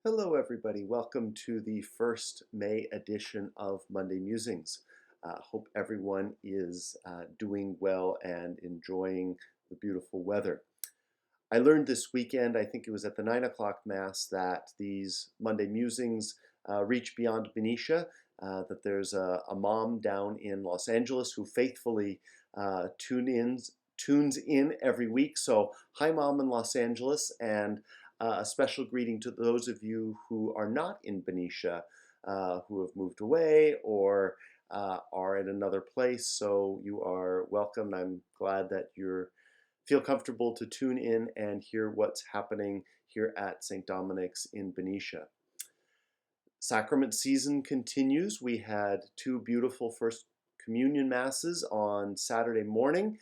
Hello, everybody. Welcome to the first May edition of Monday Musings. Hope everyone is doing well and enjoying the beautiful weather. I learned this weekend, I think it was at the 9 o'clock Mass, that these Monday Musings reach beyond Benicia, that there's a mom down in Los Angeles who faithfully tunes in every week. So, hi, Mom in Los Angeles, and a special greeting to those of you who are not in Benicia, who have moved away or are in another place. So, you are welcome. I'm glad that you're feel comfortable to tune in and hear what's happening here at St. Dominic's in Benicia. Sacrament season continues. We had two beautiful First Communion Masses on Saturday morning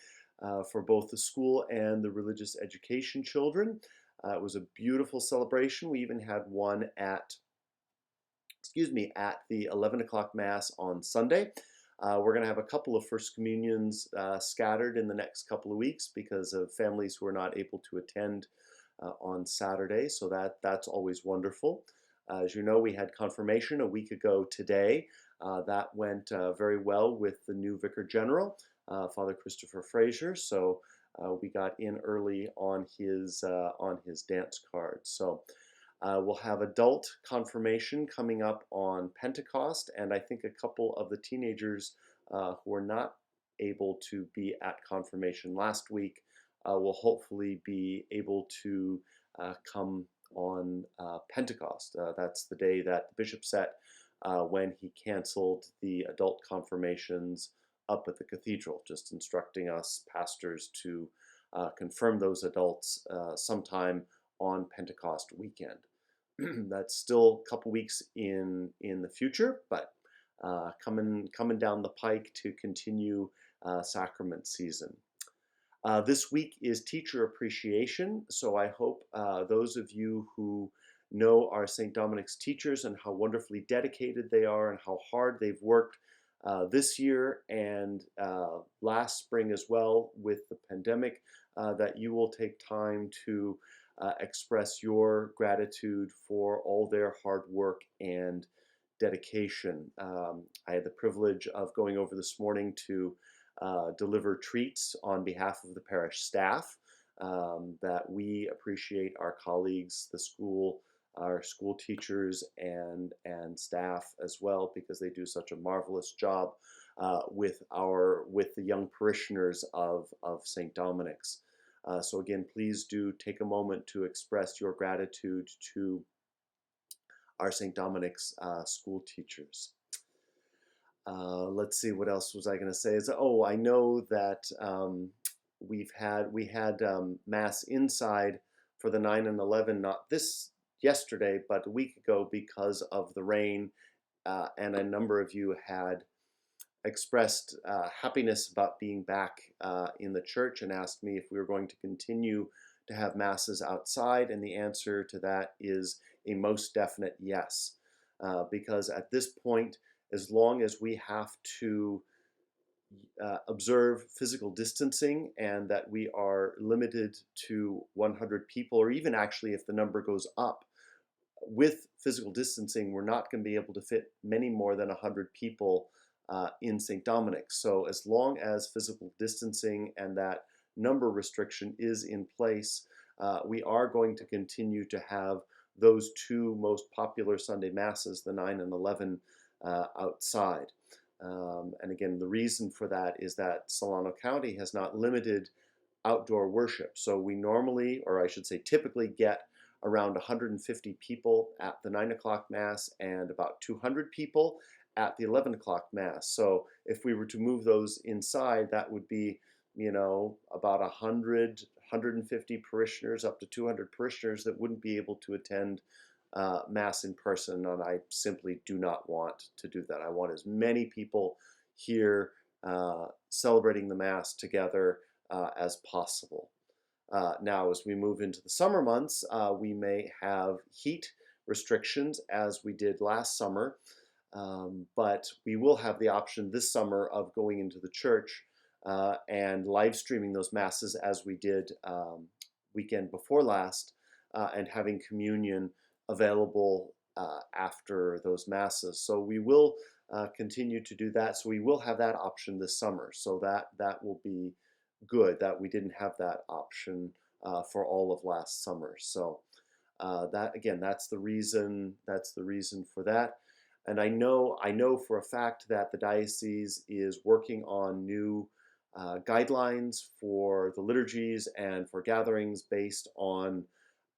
for both the school and the religious education children. It was a beautiful celebration. We even had one at the 11 o'clock Mass on Sunday. We're going to have a couple of First Communions scattered in the next couple of weeks because of families who are not able to attend on Saturday, so that's always wonderful. As you know, we had confirmation a week ago today. That went very well with the new Vicar General, Father Christopher Fraser, so we got in early on his dance card. So we'll have adult confirmation coming up on Pentecost, and I think a couple of the teenagers who were not able to be at confirmation last week will hopefully be able to come on Pentecost. That's the day that the bishop set when he canceled the adult confirmations up at the cathedral, just instructing us pastors to confirm those adults sometime on Pentecost weekend. That's still a couple weeks in the future, but coming down the pike to continue sacrament season. This week is Teacher Appreciation, so I hope those of you who know our St. Dominic's teachers and how wonderfully dedicated they are and how hard they've worked this year and last spring as well with the pandemic, that you will take time to express your gratitude for all their hard work and dedication. I had the privilege of going over this morning to deliver treats on behalf of the parish staff, that we appreciate our colleagues, the school, our school teachers and staff as well, because they do such a marvelous job with the young parishioners of St. Dominic's. So again, please do take a moment to express your gratitude to our St. Dominic's school teachers. Let's see, what else was I going to say? I know that we had Mass inside for the 9 and 11, not yesterday, but a week ago because of the rain, and a number of you had expressed happiness about being back in the church and asked me if we were going to continue to have masses outside, and the answer to that is a most definite yes, because at this point, as long as we have to observe physical distancing and that we are limited to 100 people, or even actually if the number goes up, with physical distancing, we're not going to be able to fit many more than 100 people in St. Dominic's. So as long as physical distancing and that number restriction is in place, we are going to continue to have those two most popular Sunday Masses, the 9 and 11, outside. And again, the reason for that is that Solano County has not limited outdoor worship. So we normally, or I should say typically, get around 150 people at the 9 o'clock Mass and about 200 people at the 11 o'clock Mass. So if we were to move those inside, that would be, about 150 parishioners, up to 200 parishioners that wouldn't be able to attend Mass in person, and I simply do not want to do that. I want as many people here celebrating the Mass together as possible. Now, as we move into the summer months, we may have heat restrictions as we did last summer, but we will have the option this summer of going into the church and live streaming those Masses as we did weekend before last, and having communion available after those masses. So we will continue to do that. So we will have that option this summer. So that will be good that we didn't have that option for all of last summer. So that again, that's the reason. That's the reason for that. And I know for a fact that the diocese is working on new guidelines for the liturgies and for gatherings based on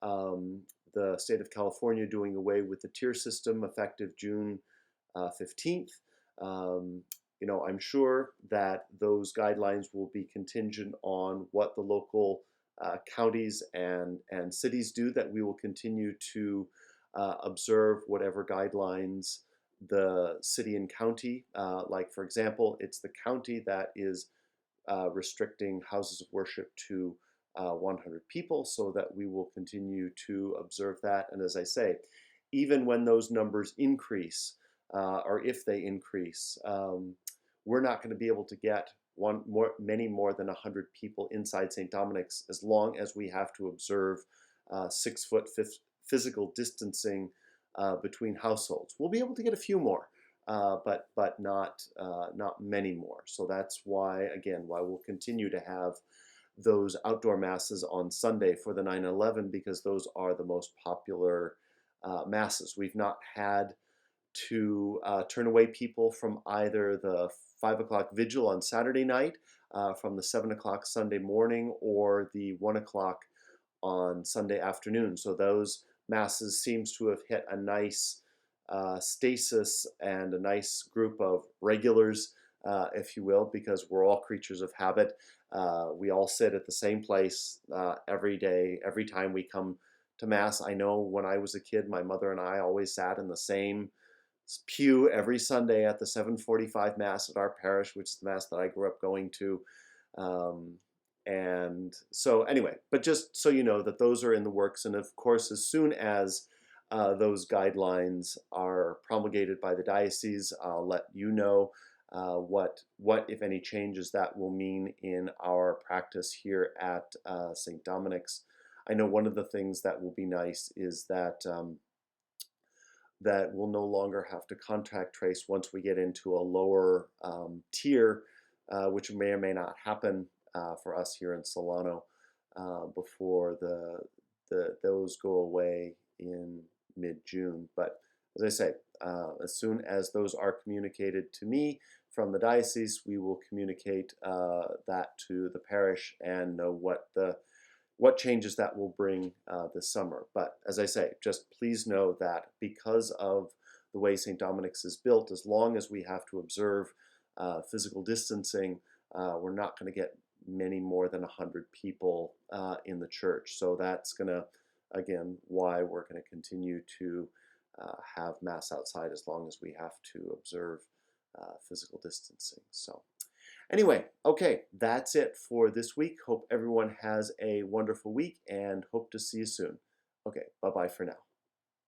um, the state of California doing away with the tier system effective June 15th. Um, I'm sure that those guidelines will be contingent on what the local counties and cities do, that we will continue to observe whatever guidelines the city and county, like for example, it's the county that is restricting houses of worship to 100 people, so that we will continue to observe that. And as I say, even when those numbers increase, or if they increase, we're not going to be able to get many more than 100 people inside St. Dominic's, as long as we have to observe 6 foot physical distancing between households. We'll be able to get a few more, but not many more. So that's why we'll continue to have those outdoor masses on Sunday for the 9/11, because those are the most popular masses. We've not had to turn away people from either the 5 o'clock vigil on Saturday night, from the 7 o'clock Sunday morning, or the 1 o'clock on Sunday afternoon. So those masses seems to have hit a nice stasis and a nice group of regulars, if you will, because we're all creatures of habit. We all sit at the same place every day, every time we come to Mass. I know when I was a kid, my mother and I always sat in the same pew every Sunday at the 7:45 Mass at our parish, which is the Mass that I grew up going to. And so anyway, but just so you know that those are in the works. And of course, as soon as those guidelines are promulgated by the diocese, I'll let you know what, if any, changes that will mean in our practice here at St. Dominic's. I know one of the things that will be nice is that that we'll no longer have to contact trace once we get into a lower tier, which may or may not happen for us here in Solano before those go away in mid-June. But as I say, as soon as those are communicated to me from the diocese, we will communicate that to the parish and know what changes that will bring this summer. But as I say, just please know that because of the way St. Dominic's is built, as long as we have to observe physical distancing, we're not going to get many more than 100 people in the church. So that's going to, again, why we're going to continue to have Mass outside as long as we have to observe physical distancing. So anyway, okay, that's it for this week. Hope everyone has a wonderful week and hope to see you soon. Okay, bye-bye for now.